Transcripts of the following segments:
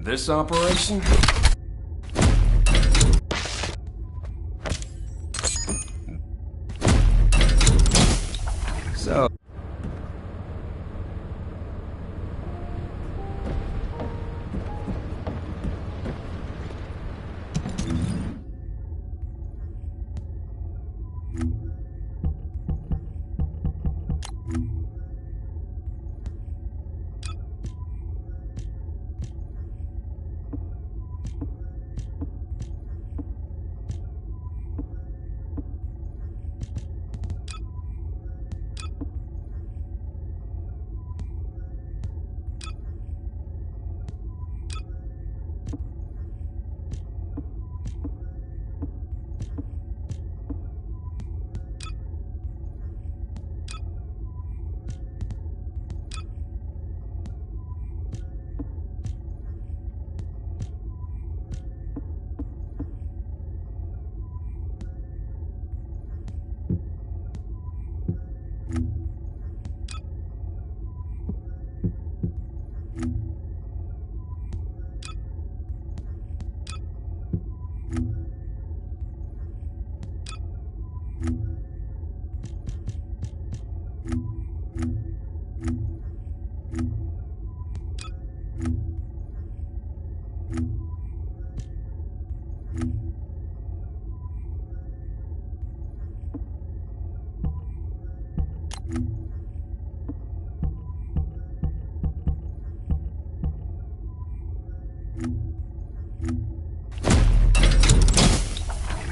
This operation? So...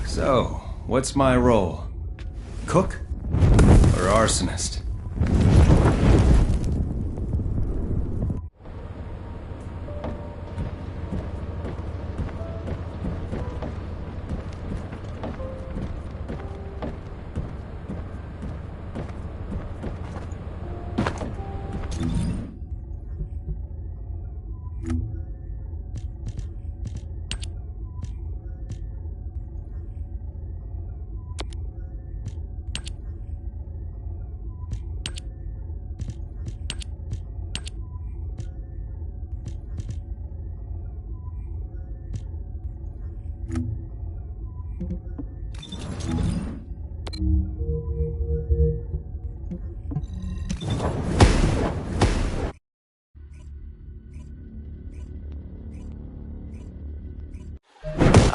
So, what's my role? Cook? Or arsonist?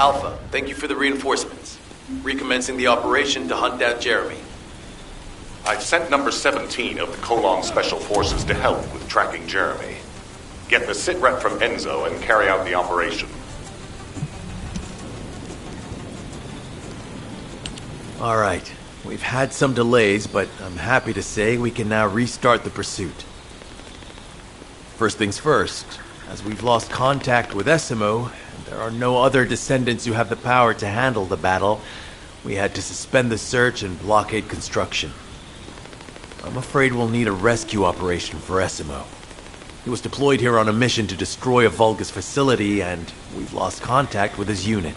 Alpha, thank you for the reinforcements. Recommencing the operation to hunt down Jeremy. I've sent number 17 of the Colon Special Forces to help with tracking Jeremy. Get the sitrep from Enzo and carry out the operation. All right. We've had some delays, but I'm happy to say we can now restart the pursuit. First things first, as we've lost contact with Essimo, and there are no other descendants who have the power to handle the battle, we had to suspend the search and blockade construction. I'm afraid we'll need a rescue operation for Essimo. He was deployed here on a mission to destroy a Vulgus facility, and we've lost contact with his unit.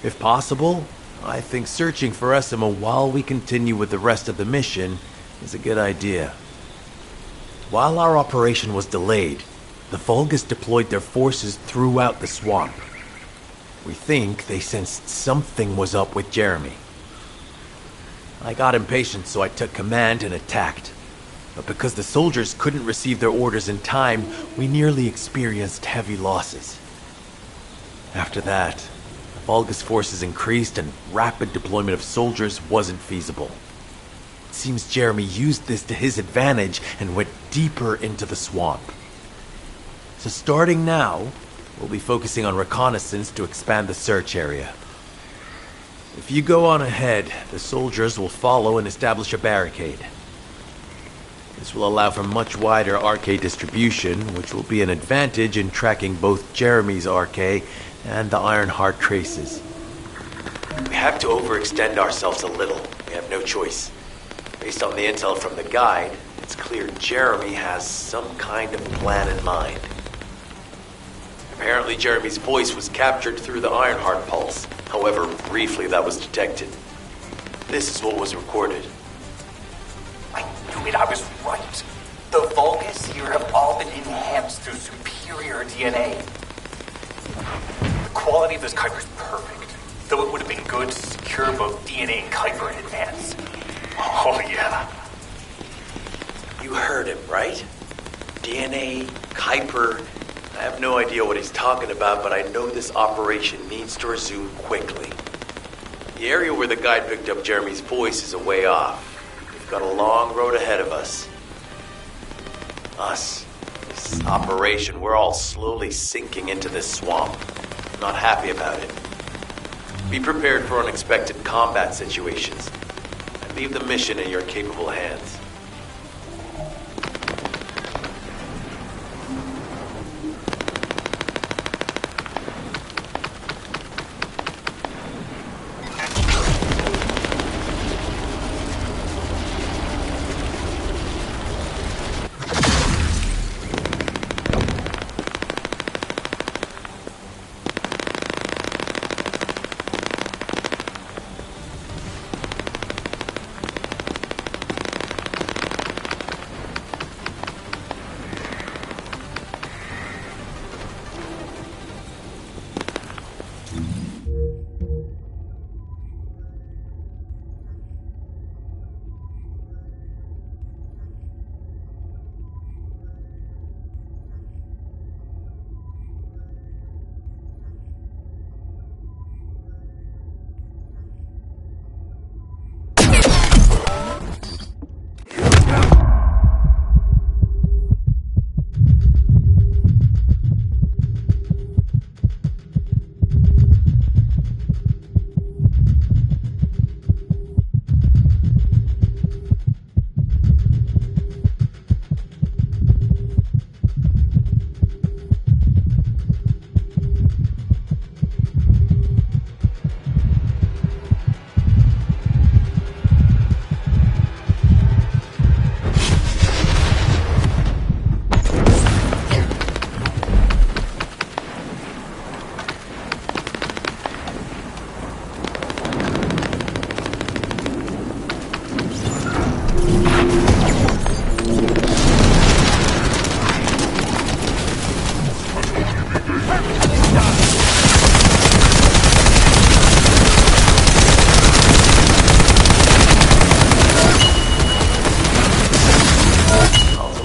If possible, I think searching for Essimo while we continue with the rest of the mission is a good idea. While our operation was delayed, the Vulgus deployed their forces throughout the swamp. We think they sensed something was up with Jeremy. I got impatient, so I took command and attacked. But because the soldiers couldn't receive their orders in time, we nearly experienced heavy losses. After that, the Vulgus forces increased and rapid deployment of soldiers wasn't feasible. It seems Jeremy used this to his advantage and went deeper into the swamp. So starting now, we'll be focusing on reconnaissance to expand the search area. If you go on ahead, the soldiers will follow and establish a barricade. This will allow for much wider RK distribution, which will be an advantage in tracking both Jeremy's RK and the Ironheart traces. We have to overextend ourselves a little. We have no choice. Based on the intel from the guide, it's clear Jeremy has some kind of plan in mind. Apparently Jeremy's voice was captured through the Ironheart pulse. However, briefly that was detected. This is what was recorded. I knew it, I was right. The Vulgus here have all been enhanced through superior DNA. The quality of this Kuiper's perfect, though it would have been good to secure both DNA and Kuiper in advance. Oh yeah. You heard him, right? DNA, Kuiper. I have no idea what he's talking about, but I know this operation needs to resume quickly. The area where the guide picked up Jeremy's voice is a way off. We've got a long road ahead of us. This operation, we're all slowly sinking into this swamp. Not happy about it. Be prepared for unexpected combat situations. And leave the mission in your capable hands.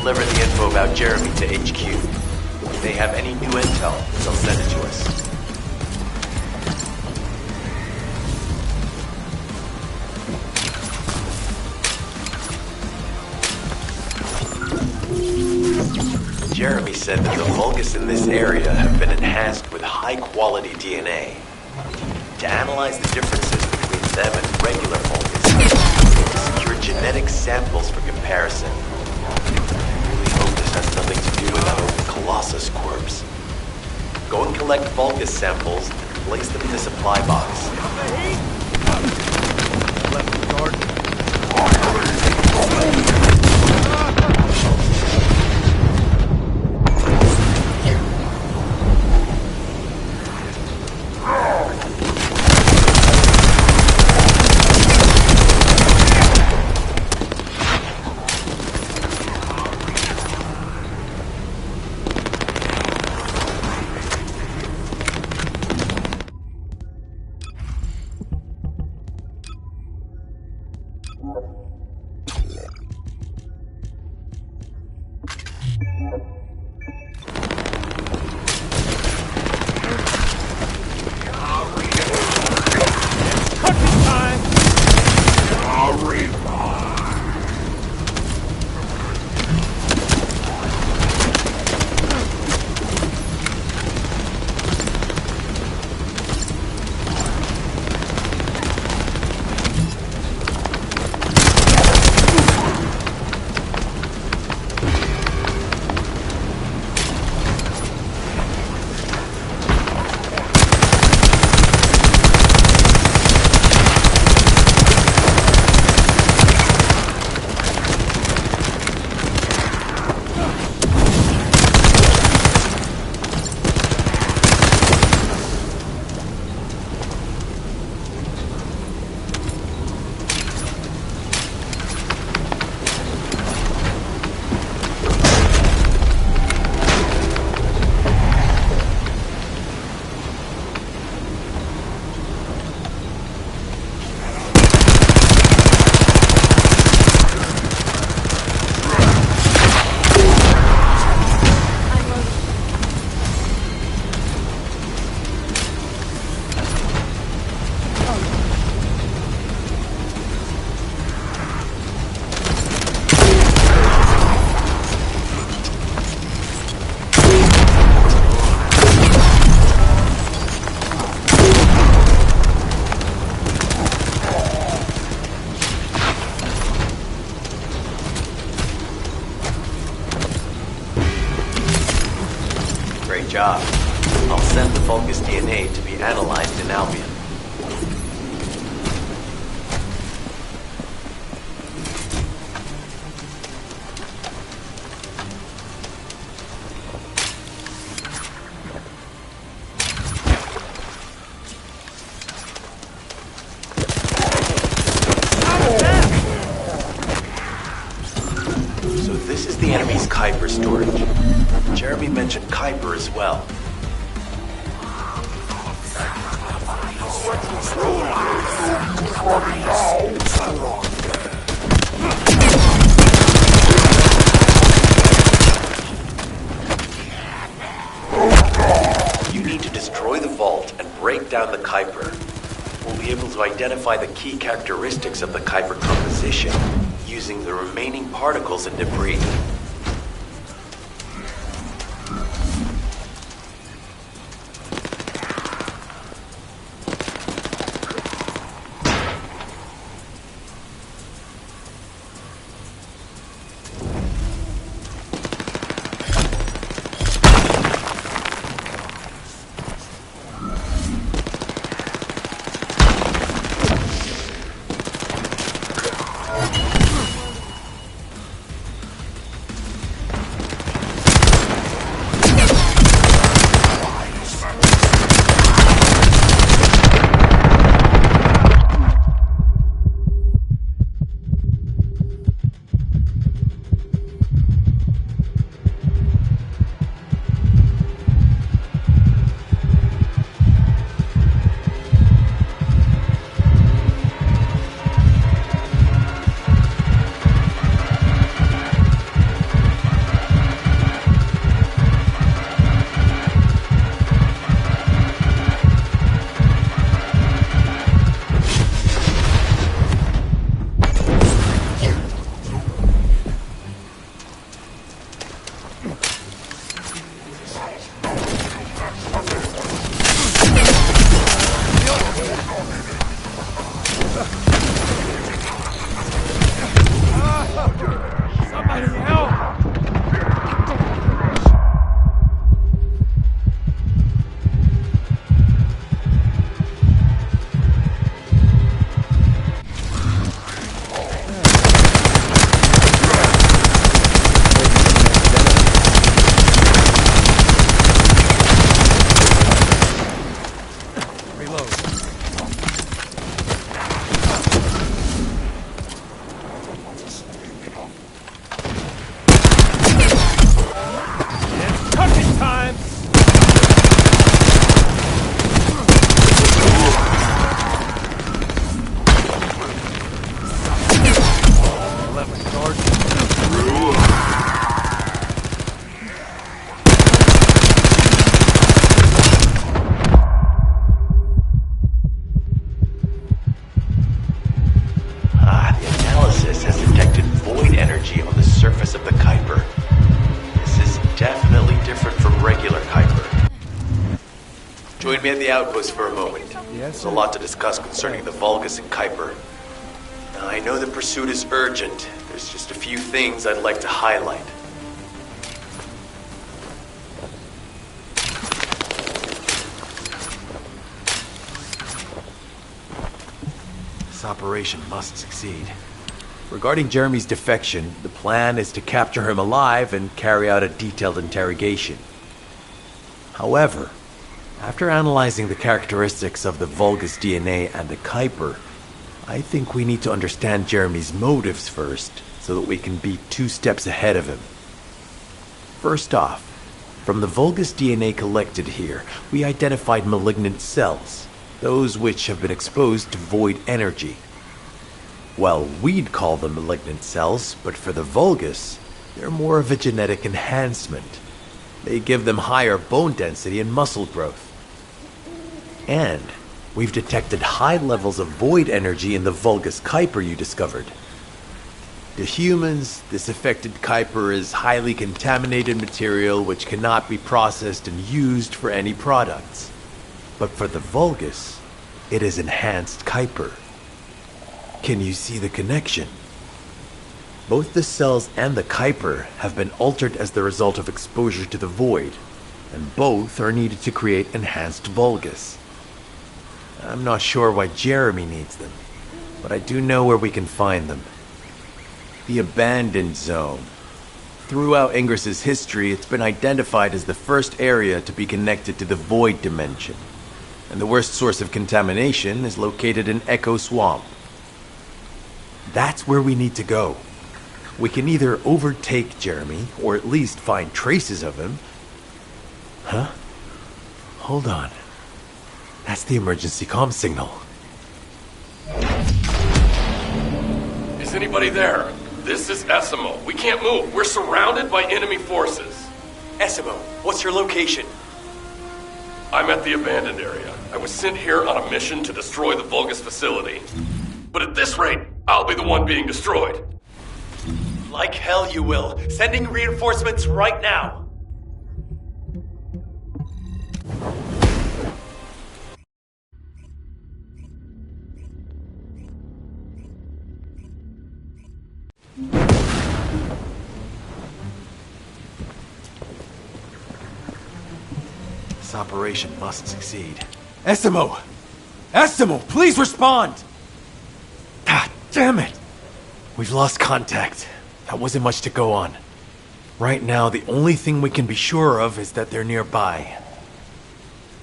Deliver the info about Jeremy to HQ. If they have any new intel, they'll send it to us. Jeremy said that the Vulgus in this area have been enhanced with high-quality DNA. To analyze the differences between them and regular Vulcans. Secure genetic samples for comparison. I really hope this has nothing to do with that old Colossus corpse. Go and collect Vulcus samples and place them in the supply box. Left the guard. Great job. I'll send the Vulcus DNA to be analyzed in Albion. So this is the enemy's Kuiper storage. Jeremy mentioned Kuiper as well. You need to destroy the vault and break down the Kuiper. We'll be able to identify the key characteristics of the Kuiper composition using the remaining particles and debris. of the Kuiper. This is definitely different from regular Kuiper. Join me at the outpost for a moment. There's a lot to discuss concerning the Vulgus and Kuiper. Now, I know the pursuit is urgent. There's just a few things I'd like to highlight. This operation must succeed. Regarding Jeremy's defection, the plan is to capture him alive and carry out a detailed interrogation. However, after analyzing the characteristics of the Vulgus DNA and the Kuiper, I think we need to understand Jeremy's motives first, so that we can be 2 steps ahead of him. First off, from the Vulgus DNA collected here, we identified malignant cells, those which have been exposed to void energy. Well, we'd call them malignant cells, but for the Vulgus, they're more of a genetic enhancement. They give them higher bone density and muscle growth. And we've detected high levels of void energy in the Vulgus Kuiper you discovered. To humans, this affected Kuiper is highly contaminated material which cannot be processed and used for any products. But for the Vulgus, it is enhanced Kuiper. Can you see the connection? Both the cells and the Kuiper have been altered as the result of exposure to the void, and both are needed to create enhanced Vulgus. I'm not sure why Jeremy needs them, but I do know where we can find them. The Abandoned Zone. Throughout Ingris's history, it's been identified as the first area to be connected to the Void Dimension, and the worst source of contamination is located in Echo Swamp. That's where we need to go. We can either overtake Jeremy, or at least find traces of him. Huh? Hold on. That's the emergency comm signal. Is anybody there? This is Essimo. We can't move. We're surrounded by enemy forces. Essimo, what's your location? I'm at the abandoned area. I was sent here on a mission to destroy the Vulgus facility. But at this rate, I'll be the one being destroyed. Like hell you will. Sending reinforcements right now. This operation must succeed. Essimo! Essimo, please respond! Ah, damn it! We've lost contact. That wasn't much to go on. Right now, the only thing we can be sure of is that they're nearby.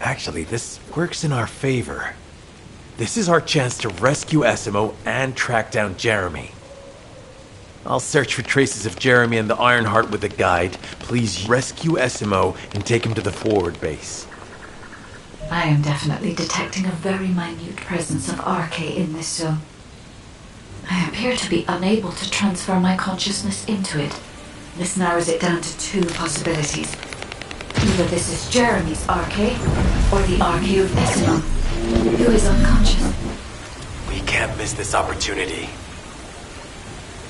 Actually, this works in our favor. This is our chance to rescue Essimo and track down Jeremy. I'll search for traces of Jeremy and the Ironheart with a guide. Please rescue Essimo and take him to the forward base. I am definitely detecting a very minute presence of RK in this zone. I appear to be unable to transfer my consciousness into it. This narrows it down to 2 possibilities. Either this is Jeremy's RK, or the RK of Essimo, who is unconscious. We can't miss this opportunity.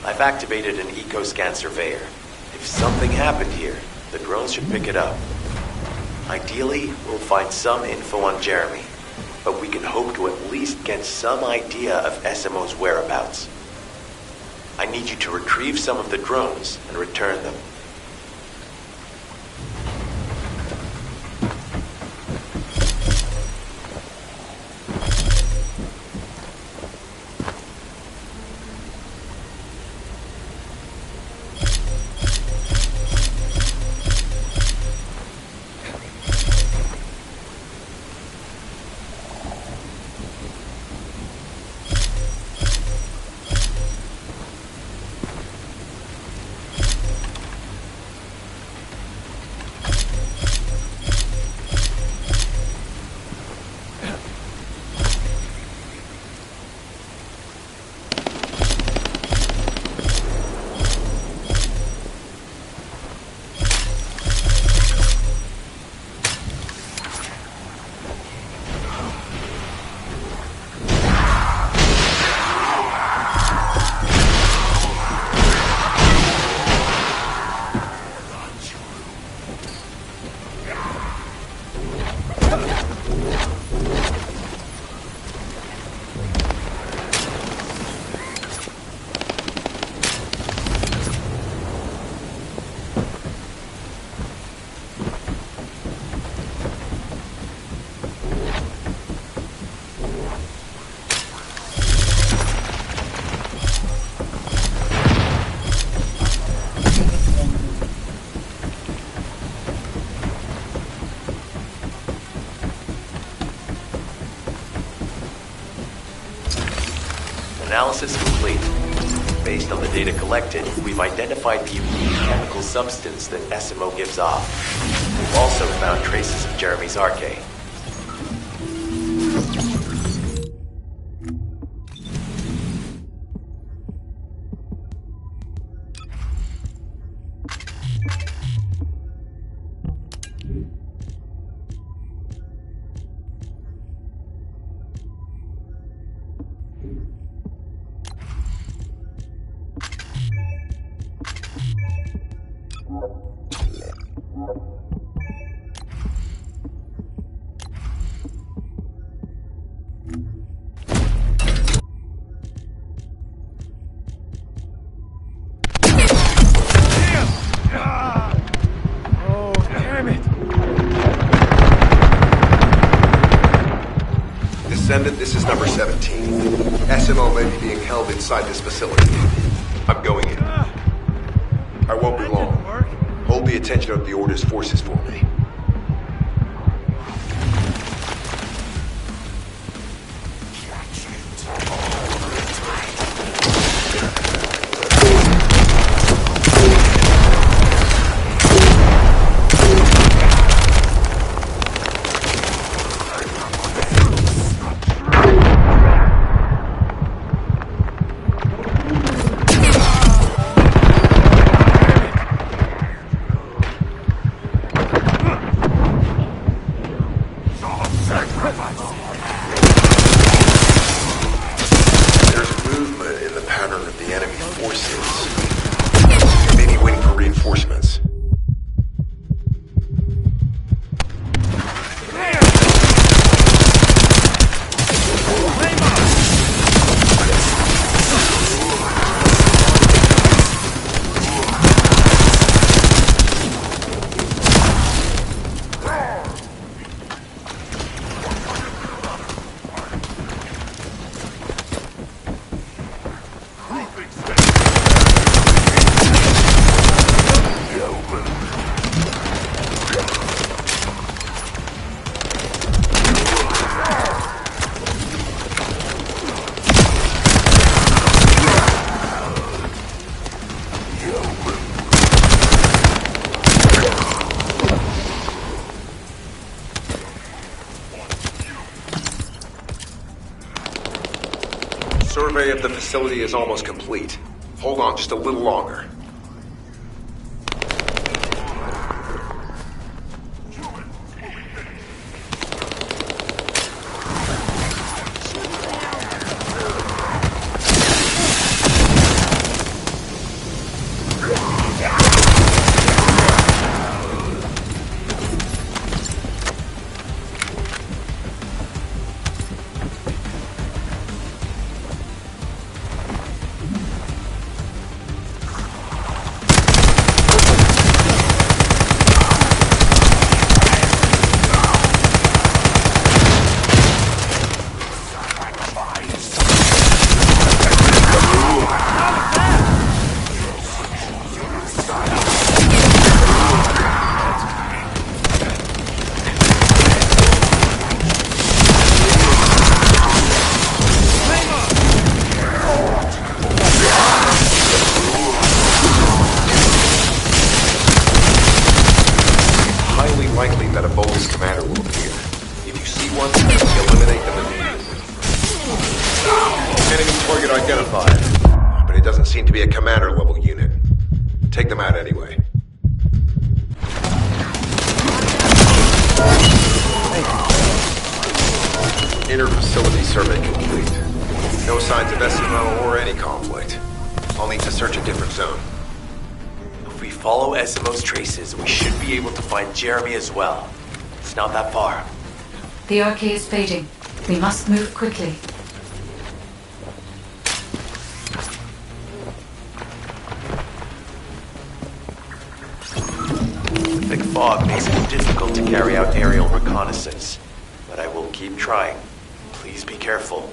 I've activated an eco-scan surveyor. If something happened here, the drones should pick it up. Ideally, we'll find some info on Jeremy, but we can hope to at least get some idea of Essimo's whereabouts. I need you to retrieve some of the drones and return them. Analysis complete. Based on the data collected, we've identified the unique chemical substance that SMO gives off. We've also found traces of Jeremy's arcade. Desendant, this is number 17. SMO may be being held inside this facility. I'm going in. I won't be long. Hold the attention of the Order's forces for me. Reinforcements. Survey of the facility is almost complete. Hold on just a little longer. Likely that a bogus commander will appear. If you see one, eliminate them immediately. Enemy target identified, but it doesn't seem to be a commander level unit. Take them out anyway. Inner facility survey complete. No signs of SMO or any conflict. I'll need to search a different zone. If we follow SMO's traces, we should be able to find Jeremy as well. It's not that far. The arcade is fading. We must move quickly. The thick fog makes it difficult to carry out aerial reconnaissance, but I will keep trying. Please be careful.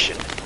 direction.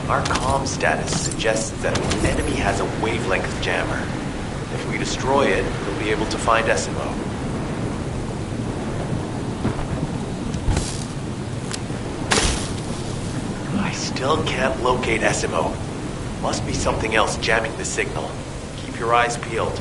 Our comm status suggests that the enemy has a wavelength jammer. If we destroy it, we'll be able to find SMO. I still can't locate SMO. Must be something else jamming the signal. Keep your eyes peeled.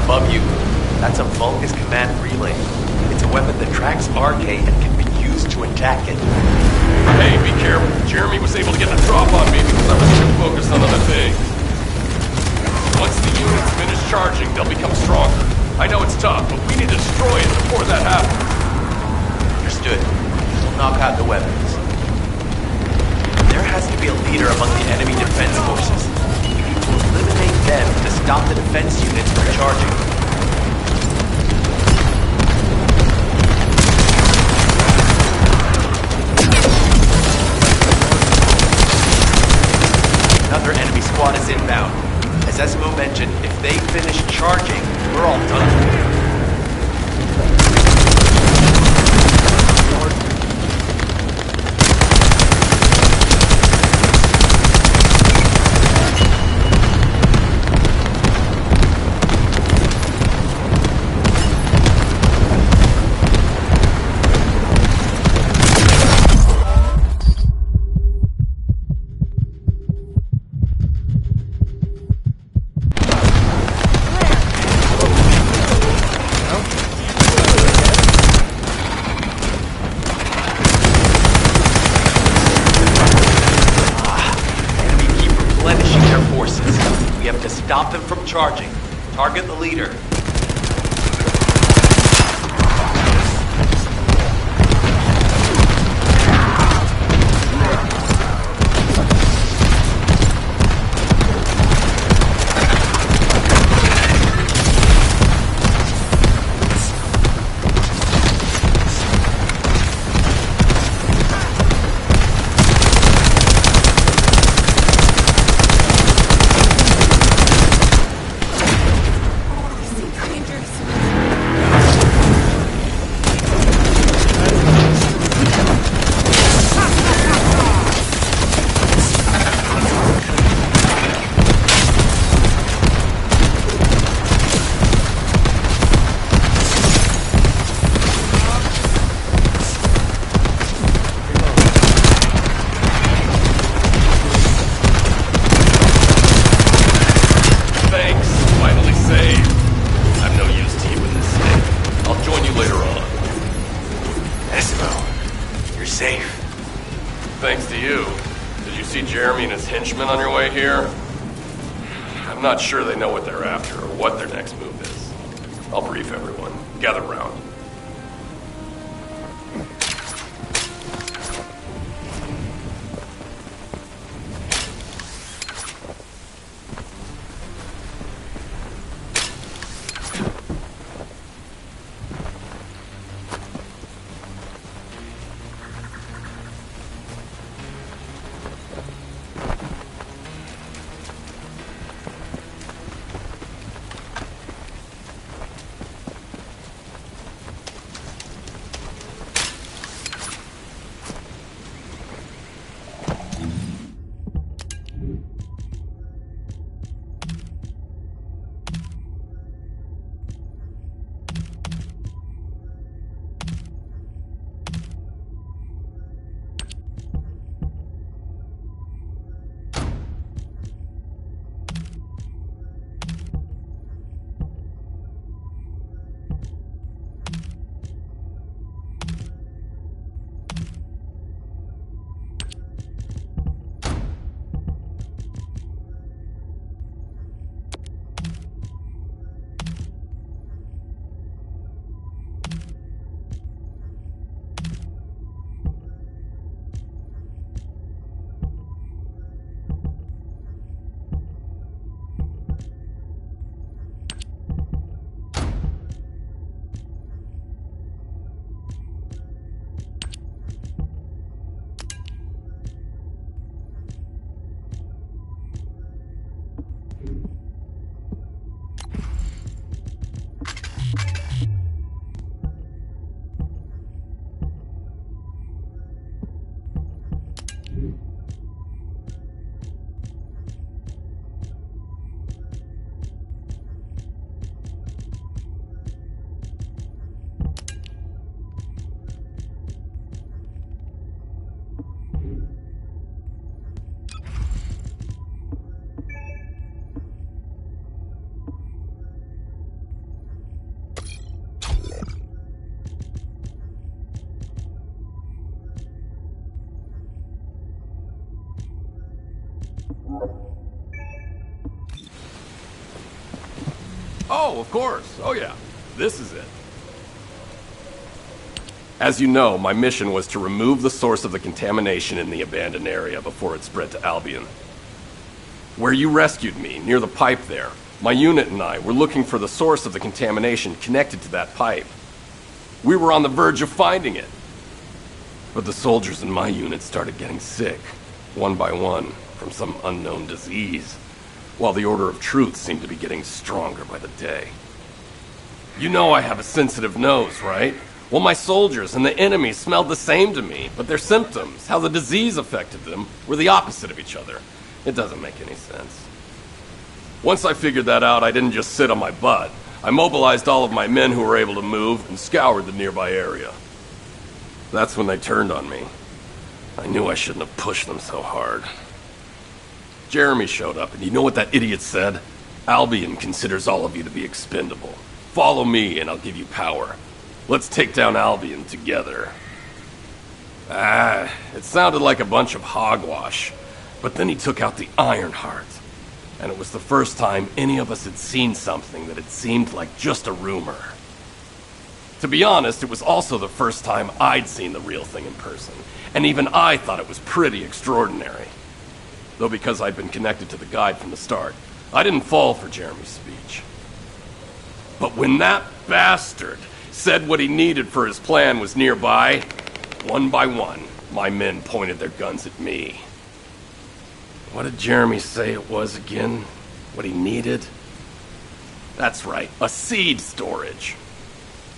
Above you, that's a Vulgus command relay. It's a weapon that tracks RK and can be used to attack it. Hey, be careful. Jeremy was able to get the drop on me because I was too focused on other things. Once the units finish charging, they'll become stronger. I know it's tough, but we need to destroy it before that happens. Understood. We'll knock out the weapons. There has to be a leader among the enemy defense forces. We need to eliminate them to stop the defense units from charging. Another enemy squad is inbound. As Esmo mentioned, if they finish charging, we're all done. Stop them from charging. Target the leader. Henchmen on your way here? I'm not sure they know what they're after or what their next move is. I'll brief everyone. Gather round. Oh, of course. Oh, yeah. This is it. As you know, my mission was to remove the source of the contamination in the abandoned area before it spread to Albion. Where you rescued me, near the pipe there, my unit and I were looking for the source of the contamination connected to that pipe. We were on the verge of finding it. But the soldiers in my unit started getting sick, one by one, from some unknown disease, while the Order of Truth seemed to be getting stronger by the day. You know I have a sensitive nose, right? Well, my soldiers and the enemy smelled the same to me, but their symptoms, how the disease affected them, were the opposite of each other. It doesn't make any sense. Once I figured that out, I didn't just sit on my butt. I mobilized all of my men who were able to move and scoured the nearby area. That's when they turned on me. I knew I shouldn't have pushed them so hard. Jeremy showed up, and you know what that idiot said? Albion considers all of you to be expendable. Follow me, and I'll give you power. Let's take down Albion together. It sounded like a bunch of hogwash. But then he took out the Ironheart. And it was the first time any of us had seen something that had seemed like just a rumor. To be honest, it was also the first time I'd seen the real thing in person, and even I thought it was pretty extraordinary. Though because I'd been connected to the guide from the start, I didn't fall for Jeremy's speech. But when that bastard said what he needed for his plan was nearby, one by one, my men pointed their guns at me. What did Jeremy say it was again? What he needed? That's right, a seed storage.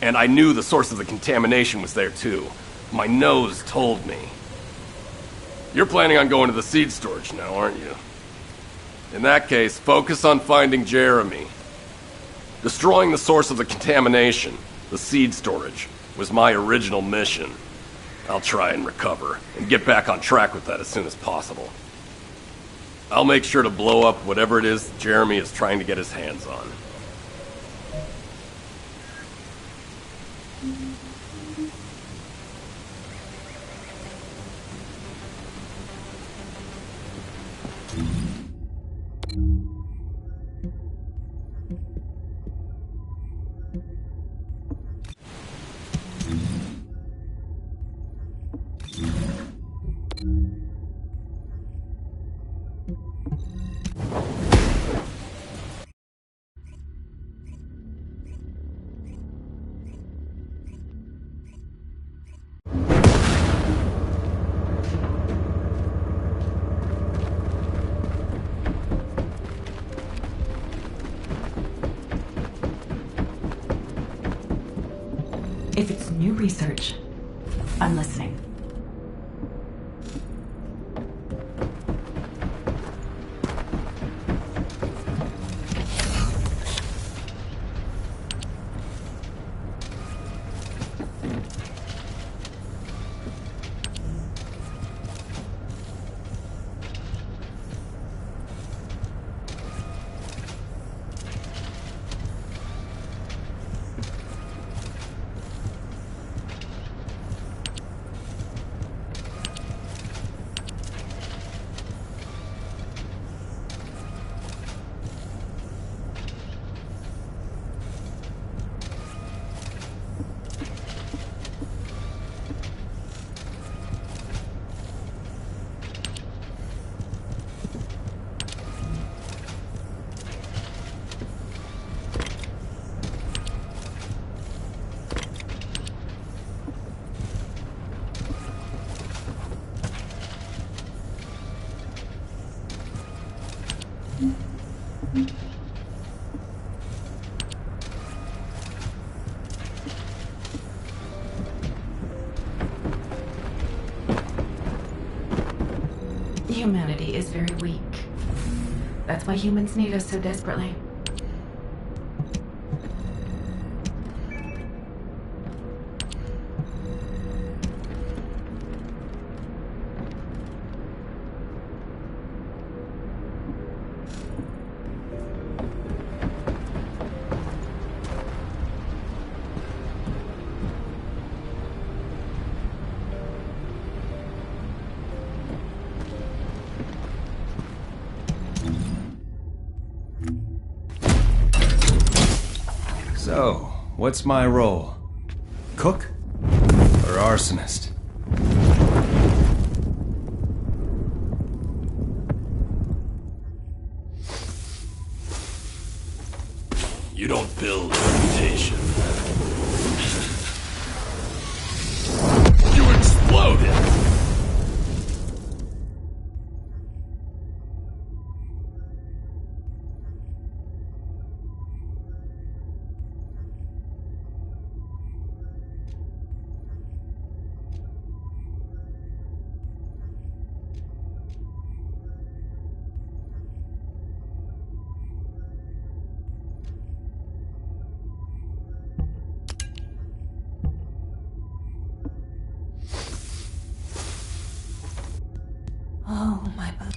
And I knew the source of the contamination was there too. My nose told me. You're planning on going to the seed storage now, aren't you? In that case, focus on finding Jeremy. Destroying the source of the contamination, the seed storage, was my original mission. I'll try and recover, and get back on track with that as soon as possible. I'll make sure to blow up whatever it is Jeremy is trying to get his hands on. If it's new research, I'm listening. Humanity is very weak. That's why humans need us so desperately. So, what's my role? Cook? Or arsonist? You don't build a reputation. You exploded! Oh, my butt.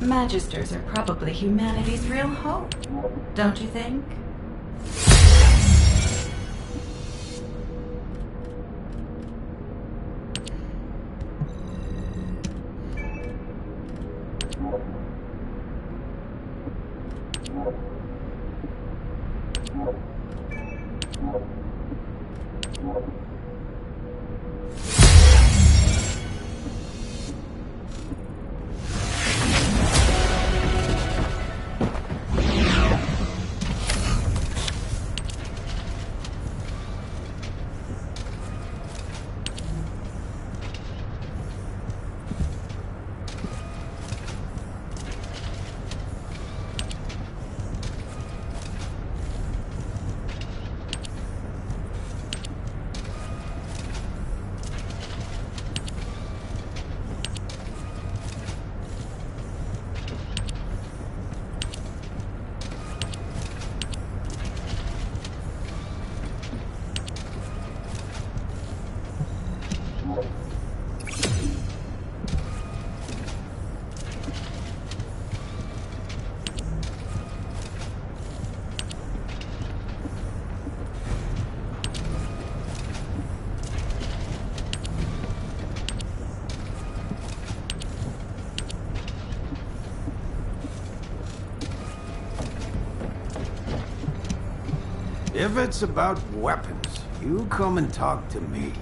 Magisters are probably humanity's real hope, don't you think? If it's about weapons, you come and talk to me.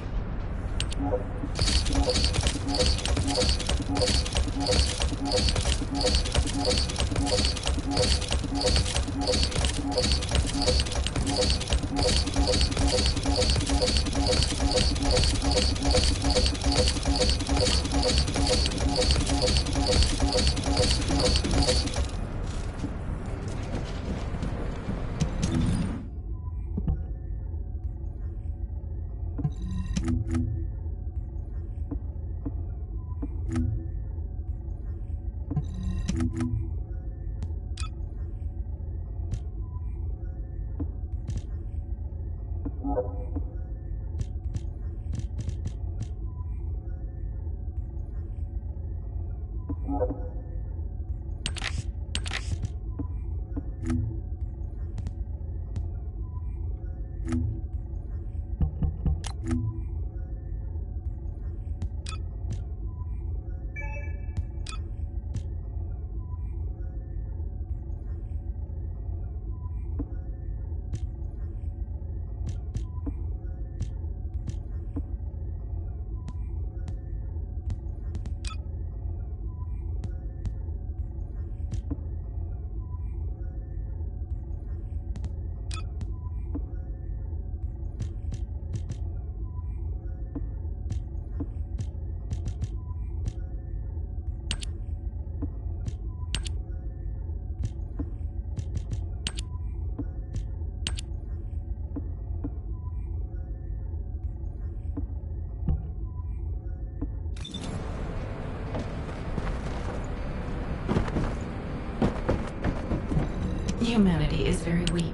Humanity is very weak.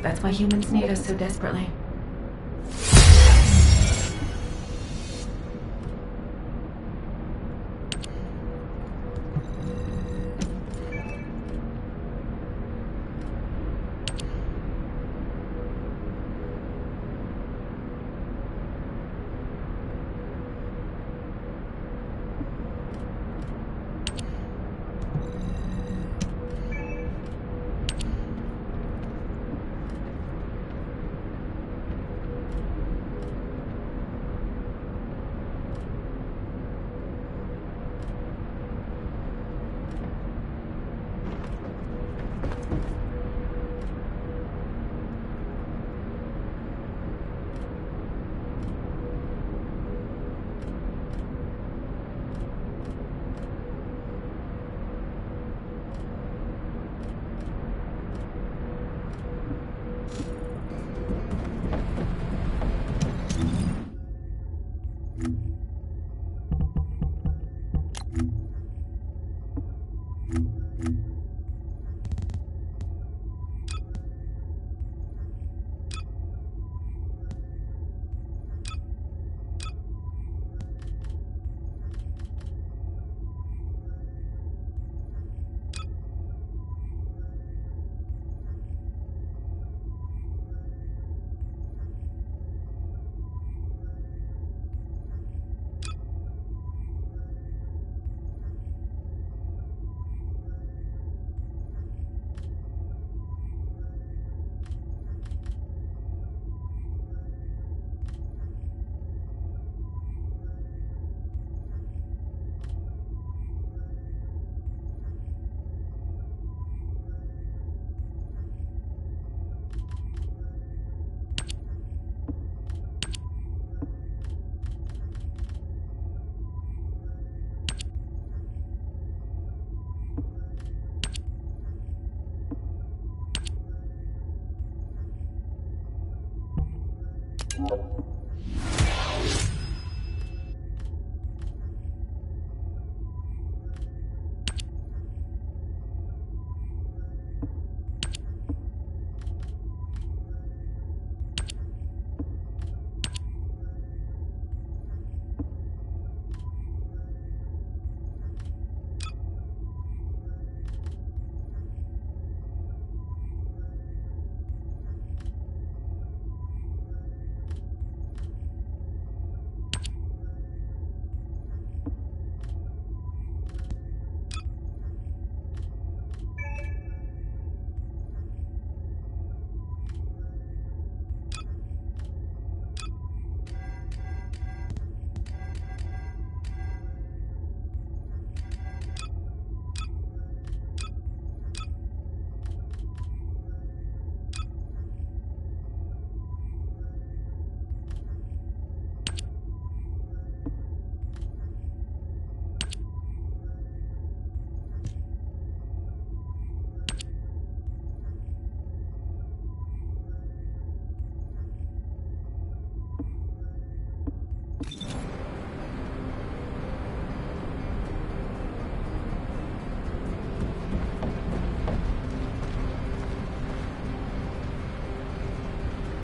That's why humans need us so desperately.